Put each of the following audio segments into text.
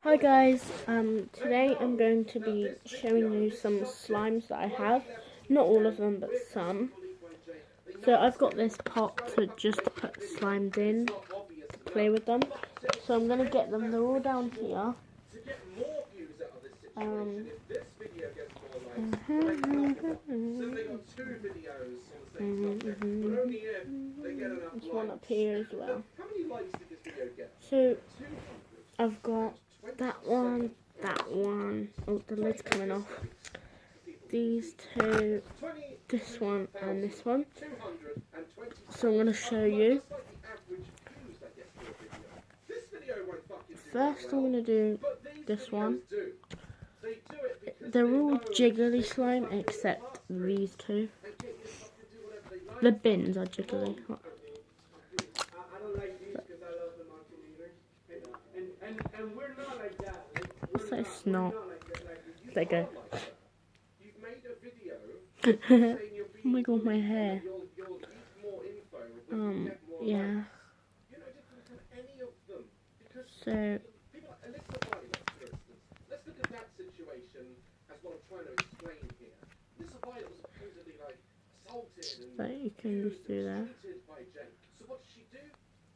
Hi guys, today I'm going to be showing you some slimes that I have. Not all of them, but some. So I've got this pot to just put slimes in, to play with them. So I'm going to get them, they're all down here. There's one up here as well. So I've got that one. Oh, the lid's coming off. These two, this one and this one. So I'm going to show you. First I'm going to do this one. They're all jiggly slime except these two. The bins are jiggly. What's that snot? There you go. Oh my god, my hair. Yeah. So let's look at that situation as what I'm trying to explain here. This survivor was supposedly like assaulted and so you can just do that. So what does she do?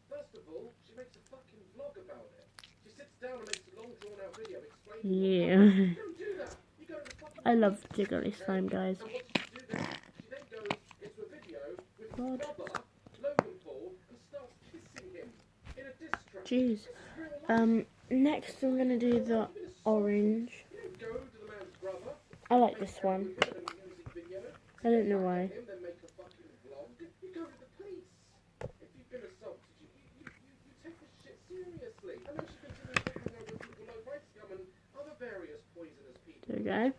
First of all, she makes a fucking vlog about it. She sits down and makes a long drawn out video explaining. Yeah. Don't do that. You go to the fucking I love jiggly slime, guys. And what does she do then? She then goes into a video with his brother, Logan Paul, and starts kissing him in a diss track. Jeez. Next I'm going to do the orange. I like this one. I don't know why. There we go.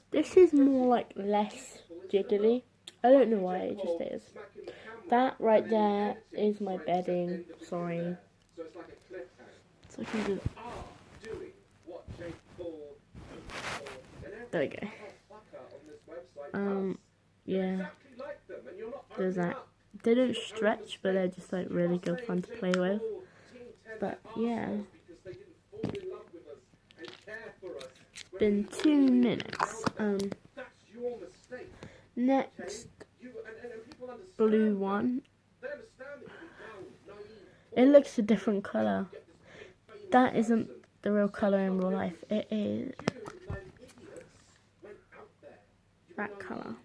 This is more like less jiggly. I don't know why, it just is. That right there is my bedding. Sorry. So I can do. There we go. Yeah. There's that. They don't stretch, but they're just like really good fun to play with. But yeah. It's been 2 minutes. Next. Blue one. It looks a different colour. That isn't the real colour in real life. It is that colour.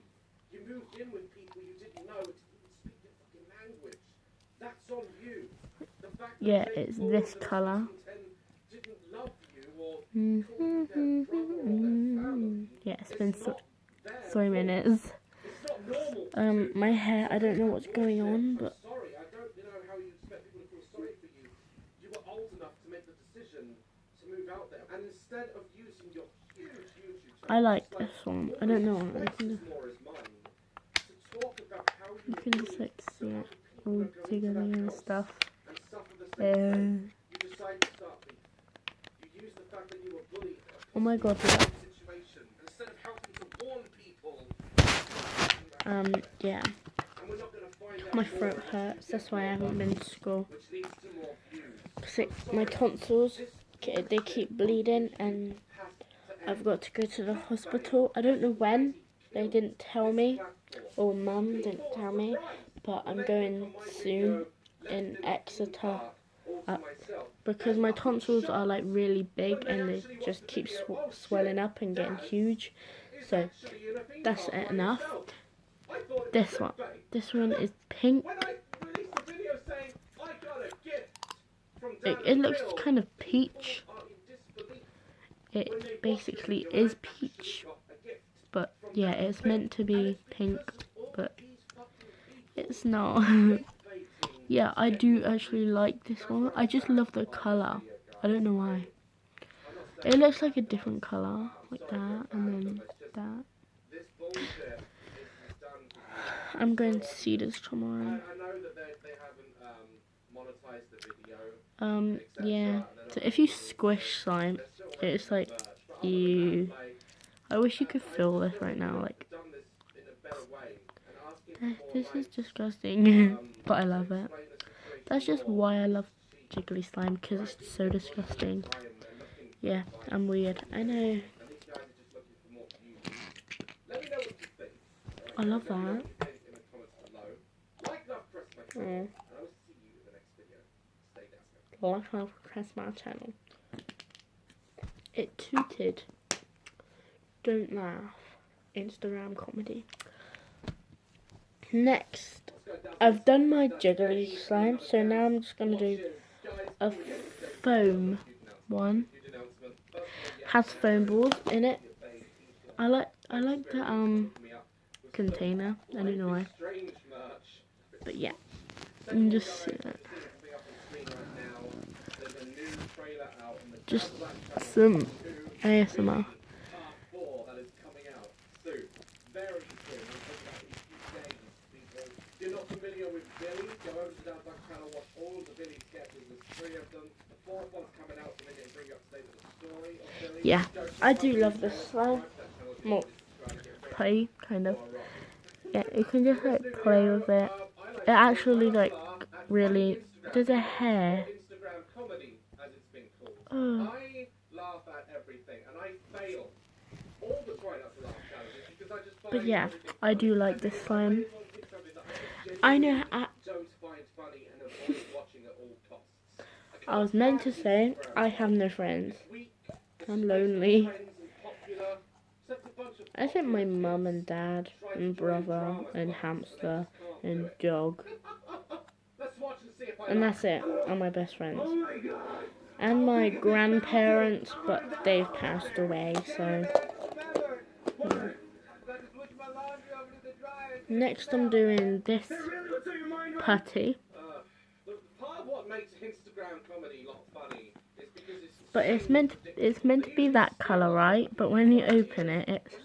Yeah, it's this colour. Yeah, it's been 3 minutes. My hair, I don't know what's going on, but I like this one. I don't know. You can just like see it all together and stuff. Oh my god. Yeah. My throat hurts, that's why I haven't been to school. My tonsils, they keep bleeding and I've got to go to the hospital. I don't know when, they didn't tell me, or Mum didn't tell me, but I'm going soon in Exeter. Because my tonsils are like really big and they just keep swelling up and getting huge. So that's enough. This one is pink. It looks kind of peach. It basically is peach, but yeah, it's meant to be pink, but it's not. Yeah, I do actually like this one. I just love the colour. I don't know why. It looks like a different colour, like that, and then that. I'm going to see this tomorrow. Yeah. So if you squish slime, it's like you. I wish you could feel this right now. Like, this is disgusting, but I love it. That's just why I love jiggly slime, because it's so disgusting. Yeah, I'm weird. I know. I love that. Oh. Like and press my channel. It tooted. Don't laugh. Instagram comedy. Next, I've done my jiggly slime, so now I'm just gonna do a foam one. Has foam balls in it. I like the container. I don't know why. But yeah, you can just see that. Just some ASMR. Yeah, I do love this slime. Well, play, kind of. Yeah, you can just like play with it. It actually like really, there's a hair. Oh. But yeah, I do like this slime. I know. I was meant to say I have no friends. I'm lonely. I think my mum and dad and brother and hamster and dog. And that's it. Are my best friends. And my grandparents, but they've passed away, so. Yeah. Next I'm doing this putty. But it's meant to be that colour, right? But when you open it, it's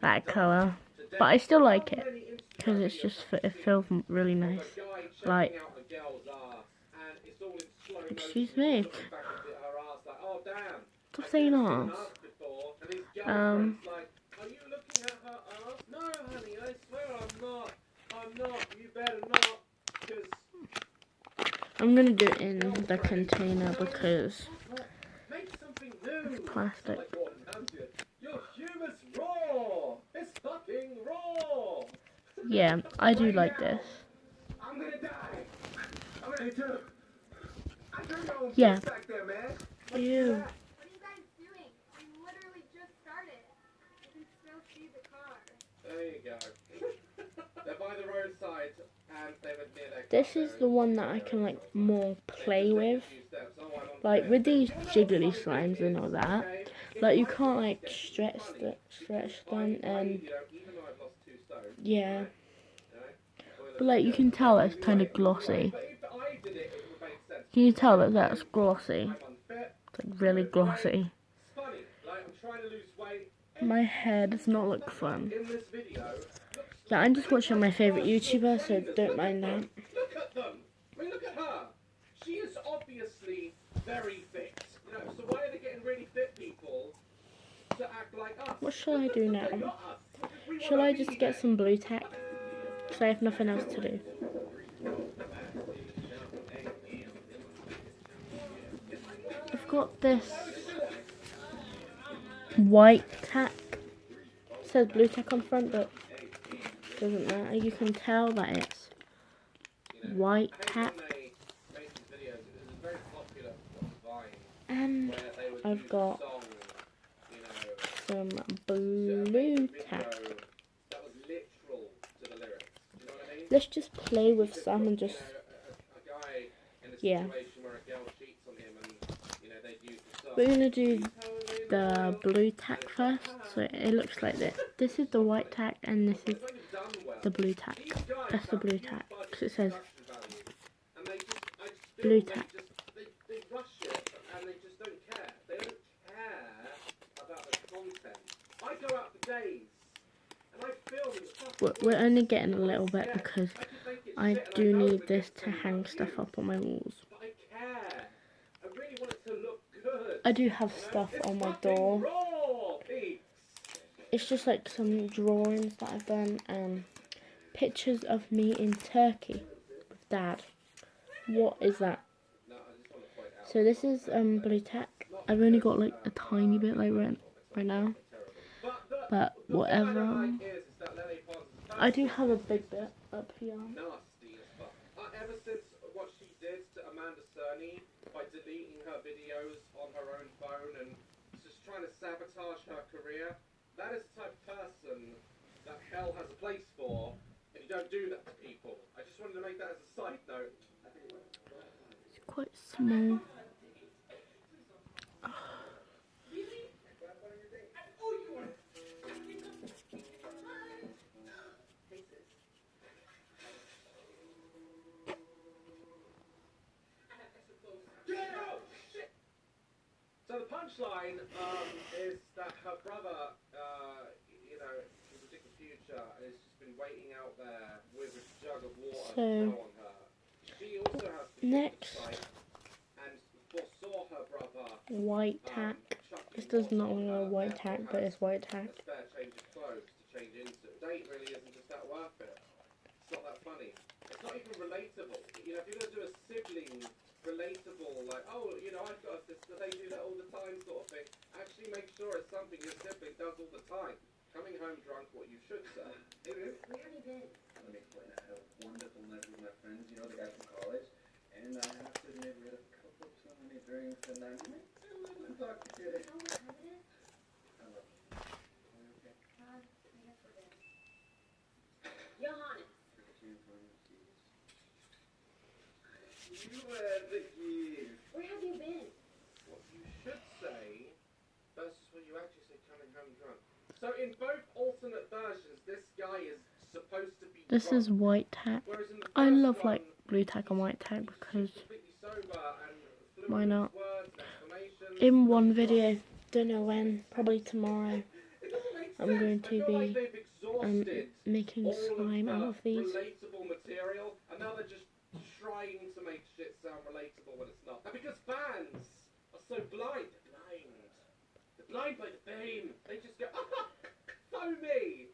that colour. But I still like it because it feels really nice. Like, excuse me. Stop saying arse. I'm gonna do it in the container because it's plastic. Yeah, I do like this. Yeah. Ew. What are you guys doing? We literally just started. You can still see the car. There you go. They're by the roadside and they were near their car. This is the one that I can like more play with. Like with these jiggly slimes and all that. Like you can't like stretch them and yeah. But like you can tell it's kind of glossy. Can you tell that that's glossy? It's like really glossy. My hair does not look fun. Yeah, I'm just watching my favourite YouTuber, so don't mind that. Look at them! I mean, look at her! She is obviously very fit. You know, so why are they getting really fit people to act like us? What shall I do now? Shall I just get some blue tack? Because I have nothing else to do. I've got this white tack. It says blue tack on front, but it doesn't matter. You can tell that it's white tack. And I've got some blue tack. Let's just play with some and just, yeah. We're going to do the blue tack first, so it looks like this. This is the white tack and this is the blue tack. That's the blue tack, because it says blue tack. We're only getting a little bit because I do need this to hang stuff up on my walls. I do have stuff on my door. It's just like some drawings that I've done and pictures of me in Turkey with Dad. What is that? No, I just want to point out. So this is blue tack. I've only got like a tiny bit like right now, but whatever. I do have a big bit up here. Nasty as fuck. Ever since what she did to Amanda Cerny by deleting her videos on her own phone and just trying to sabotage her career, that is the type of person that hell has a place for, and you don't do that to people. I just wanted to make that as a side note. It's quite small. So the punchline is that her brother, you know, can predict the future, and has just been waiting out there with a jug of water to throw on her. She also has Next, and foresaw her brother. White tack. This does not look like white tack, but it's white tack. A spare change of clothes to change into. Date really isn't just that worth it. It's not that funny. It's not even relatable. You know, if you're gonna do a sibling relatable, like, oh, you know, I've got a sister, they do that all the time sort of thing. Actually make sure it's something your sibling does all the time. Coming home drunk, what you should say. Hey, Ruth. Where have you been? Let me explain. I had a wonderful night with my friends, you know, the guy from college. And I have to admit, we had a couple of too many drinks, and I might be a little intoxicated. Oh, what time it is? I love you. Are you okay? I guess we're good. Johannes. Forget you in front of the keys. You had the keys. Where have you been? What you should say versus what you actually say coming home drunk. So in both alternate versions, this guy is supposed to be This drunk, is white tack. whereas in the I first love like one, blue tack and white tack because completely sober and fluent why with not? words and exclamations. In one video, don't know when, probably tomorrow, It doesn't make I'm sense. going I to feel like be they've exhausted making all slime of out the of these. relatable material, and now they're just trying to make shit sound relatable when it's not. And because fans are so blind, they're blind by the fame. They just go, so me,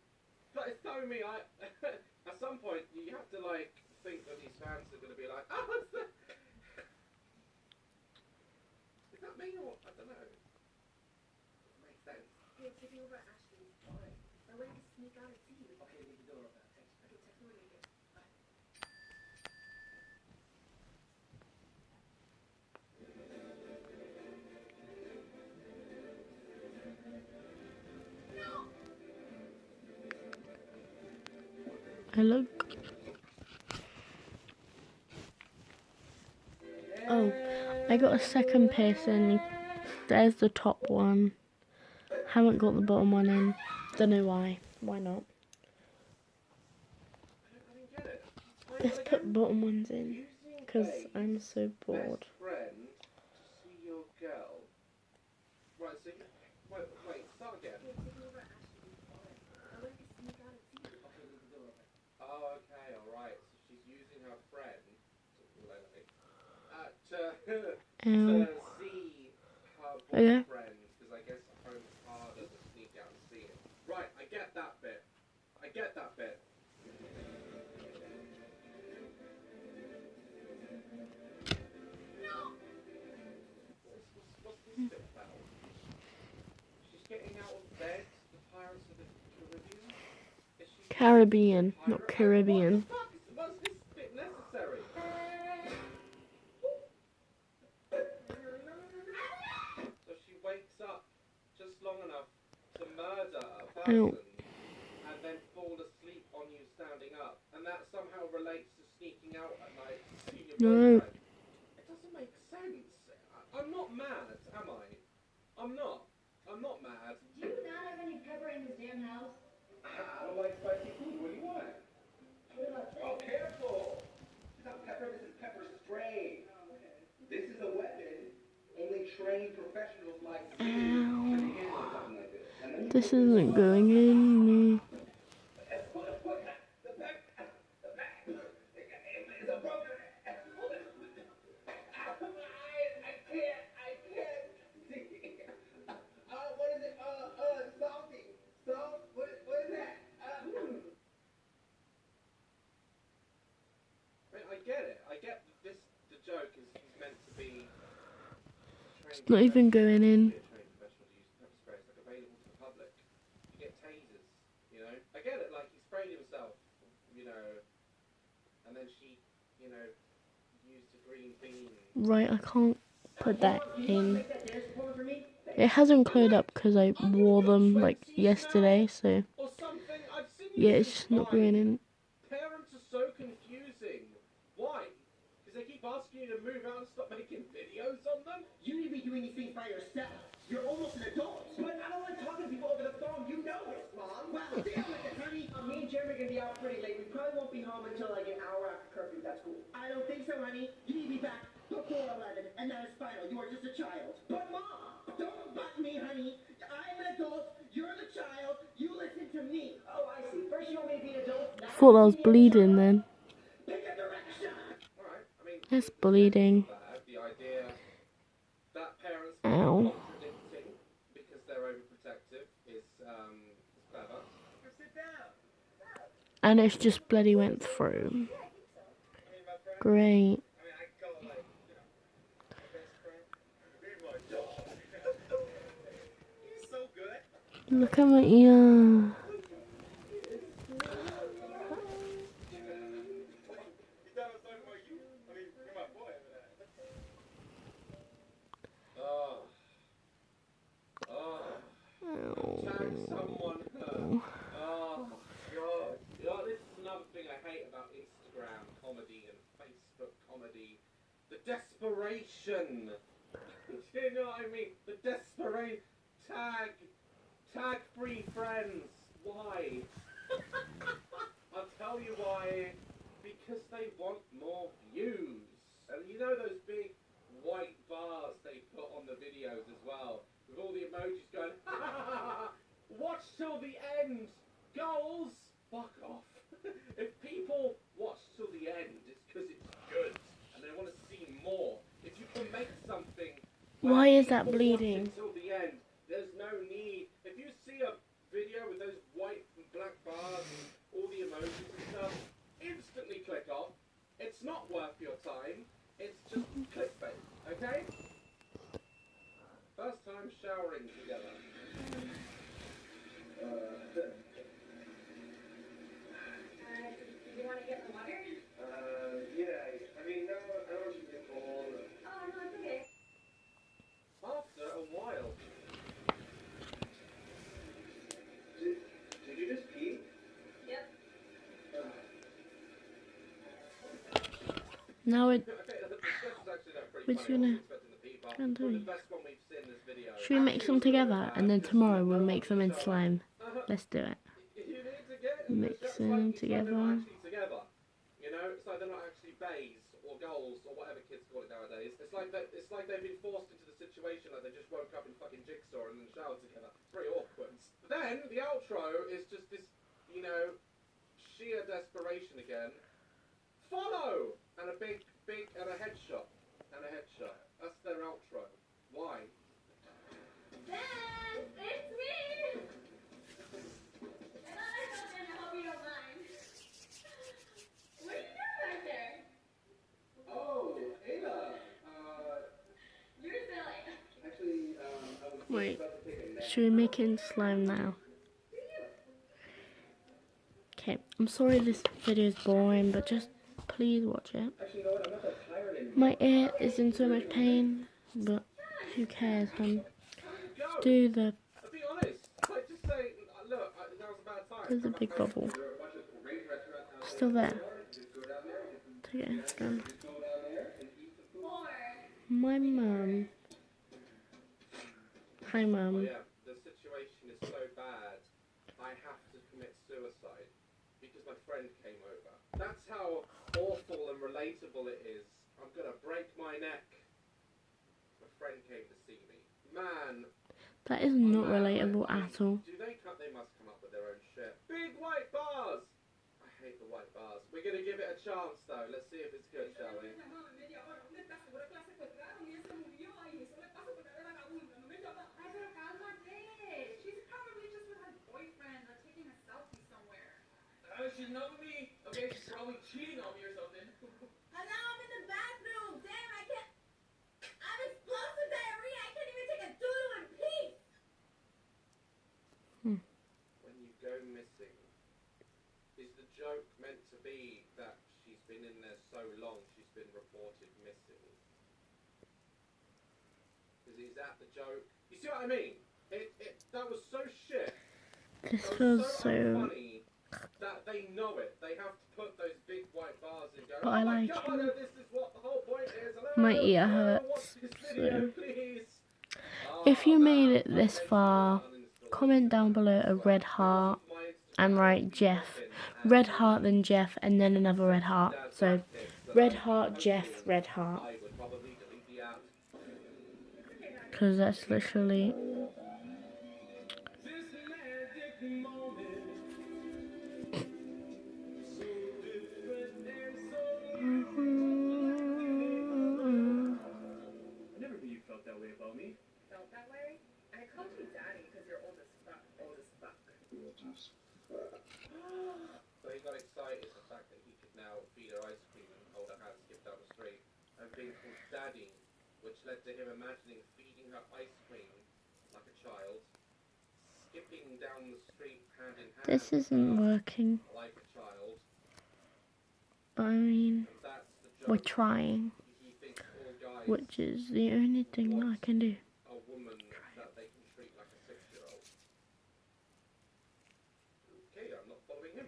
so me. At some point, you have to like think that these fans are going to be like, what's that? Is that me or I don't know? It makes sense. Hey, take me over to Ashley's. Why? I went to sneak out and see you. Okay, leave the door open. Thanks. Okay, text me when you get. Bye. Hello. Oh, I got a second piercing. There's the top one. Haven't got the bottom one in. Don't know why. Why not? I didn't get it. Let's put bottom ones in because I'm so bored. Best friend to see your girl. Right, so wait, start again. Hey, take me over to Ashley's. I went to sneak out and see you. Okay, leave the door open. Oh, okay, alright. So she's using her friend to see her Okay. boyfriend, because I guess at home it's harder to sneak out and see it. Right, I get that bit. I get that bit. What's this bit about? She's getting out of bed, the Pirates of the Caribbean? Is she Caribbean, pirate? not Caribbean. What the fuck? Was this bit necessary? So she wakes up just long enough to murder a person and then fall asleep on you standing up. And that somehow relates to sneaking out at night to see your No. boyfriend. It doesn't make sense. I'm not mad, am I? I'm not. I'm not mad. Do you not have any pepper in this damn house? I don't like spicy food. What do you want? What about this? Oh, careful! It's not pepper, this is pepper spray. This is a weapon. Only trained professionals like me can handle something like this. And then This isn't going in. I mean, I get it. I get that this be It's not even going in. be a trained professional to use pepper spray. It's like available to the public. You get tasers, you know. I get it, like he sprayed himself, you know, and then she, you know, used a green bean. Right, I can't put that in. It hasn't cleared up because I wore them like yesterday, so Or something. I've seen yeah, you it's just not going in. Parents are so confusing. Why? Because they keep asking you to move out and stop making videos on them? You need to be doing these things by yourself. You're almost an adult. But I don't like talking to people over the phone. You know it, Mom. Well, deal with it, honey. Me and Jeremy are going to be out pretty late. We probably won't be home until like an hour after curfew. That's cool. I don't think so, honey. You need to be back before 11, and that is final. You are just a child. But, Mom, don't butt me, honey. I'm an adult. You're the child. You listen to me. Oh, I see. First you want me to be an adult. I thought I was bleeding then. Pick a direction. All right. I mean, It's bleeding. the idea that parents Ow. are contradicting because they're overprotective is clever. Sit down. And it's just bloody went through. Great. I call it like, you know, my best friend. You're my dog. He's so good. Look at my ear. Tag someone her. Oh, God. You know, this is another thing I hate about Instagram comedy and Facebook comedy. The desperation. Do you know what I mean? The desperation. Tag free friends. Why? I'll tell you why. Because they want more views. And you know those big white bars they put on the videos as well? With all the emojis going, ha ha ha ha, watch till the end, goals, fuck off. If people watch till the end, it's because it's good, and they want to see more. If you can make something, Why is that people bleeding? watch it till the end, there's no need. If you see a video with those white and black bars and all the emojis and stuff, instantly click off. It's not worth your time. It's just clickbait, okay? First time showering together. Do you want to get the water? Yeah. I mean, no, I don't want you to get cold. Oh, no, it's okay. After a while. Did you just pee? Yep. Now it. Okay, the discussion's actually pretty Which funny. I one? wasn't expecting the pee part. Can't do The it. best one we've seen in this video. Should we mix them together and then tomorrow we'll make them in slime? Let's do it. You need to get Mix it's them like, it's like they're together. not actually together. You know, it's like they're not actually bays or goals or whatever kids call it nowadays. It's like they've been forced into the situation like they just woke up in fucking Jigsaw and then showered together. It's very awkward. Then the outro is just this, you know, sheer desperation again. Follow and a big and a headshot and a headshot. That's their outro. Why? Dad, it's me! And I hope you don't mind. What are you doing back there? Oh, Ada. You're silly. Actually, I was Wait, about to take a nap. should we make it in slime now? Okay, I'm sorry this video is boring, but just please watch it. Actually, you know what? I'm not that tired anymore. My ear is in so much pain, but who cares, hun? Do the. Be honest. Like, just say, look, that was a bad time. There's a big bubble. Still there. Okay, it's done. My mum. Hi, Oh mum. yeah, the situation is so bad, I have to commit suicide because my friend came over. That's how awful and relatable it is. I'm gonna break my neck. My friend came to see me. Man, That is not relatable at all. do they cut? They must come up with their own shit. Big white bars. I hate the white bars. We're gonna give it a chance though. Let's see if it's good, shall we? Ay, pero cálmate. She's probably just with her boyfriend or taking a selfie somewhere. She's not with me. Okay, she's probably cheating on me or something. And now I'm in the bathroom. Damn, I can't. joke meant to be that she's been in there so long she's been reported missing? Is that the joke? You see what I mean? That was so shit. This That was feels so so. unfunny that they know it. They have to put those big white bars in. Go, But oh I my like God, it. this is what the whole point is. Hello, My ear hello, hurts, watch this video, so. please. If you made man, it this far, comment down below a red heart and write Jeff. Red heart, then Jeff, and then another red heart. So, red heart, Jeff, red heart. I would probably delete the app. Because that's literally. I never knew you felt that way about me. Felt that way? I called you daddy because you're old as fuck. Old as fuck. So he got excited the fact that he could now feed her ice cream and hold her hand, skip down the street, and being called daddy, which led to him imagining feeding her ice cream like a child, skipping down the street hand in hand This isn't working. like a child. But I mean, And that's the we're joke. thinks All guys which is the only thing I can do. a woman that they can treat like a 6-year-old. Okay, I'm not following him.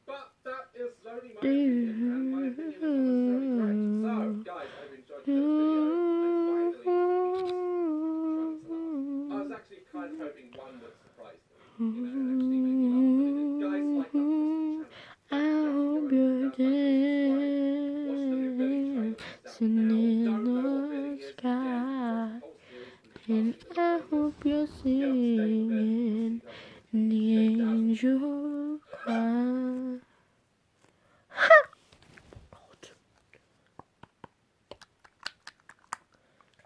But that is only my opinion, and my opinion is not necessarily correct. So, guys, I've enjoyed this video, and finally, I was actually kind of hoping one would surprise them, you know, and actually make me laugh. But it did. Guys, like that, I hope you're watch the new Billy trailer. dancing Don't know in what Billy the is sky, yet. Whole series from the and I hope you're singing the angel cry.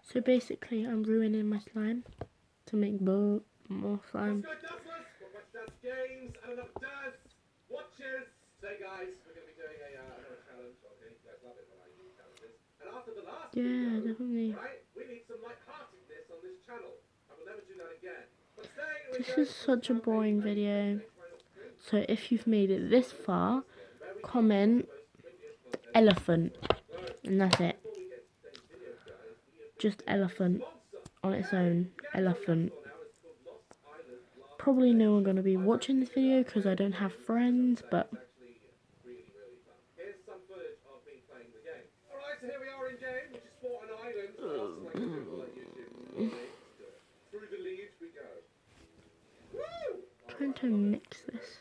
So basically, I'm ruining my slime to make more slime. Let's go, Dustlers! We'll watch Dance Games and enough Dance Watches. So, guys, we're going to be doing another challenge. Okay, you guys love it when I do challenges. And after the last Yeah, video, definitely. right, we need some lightheartedness on this channel. I will never do that again. But today, This is such a boring video. So if you've made it this far, comment elephant, and that's it. Just elephant on its own. Elephant. Probably no one gonna be watching this video because I don't have friends, but Here's some footage of me playing the game. Alright, so here we are in game, which is Sport an Island. Like YouTube. Through the leads we go. Woo! trying to mix this.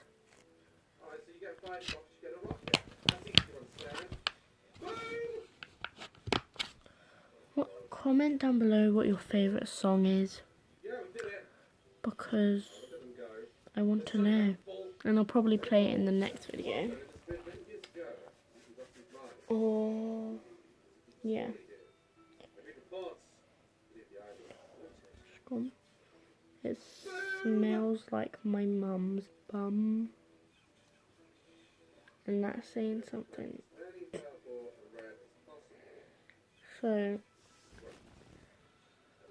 Alright, so you get 5 rocks, you get a rocket. That's easy to understand. Boom! Comment down below what your favourite song is, Yeah, we did it. because Didn't go. I want to know, and I'll probably play it in the next video. Or yeah. It smells like my mum's bum, and that's saying something. So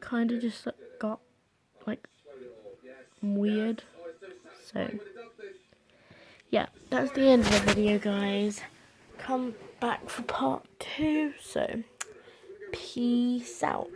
kind of just got like weird. So yeah, that's the end of the video, guys. Come back for part 2. So peace out.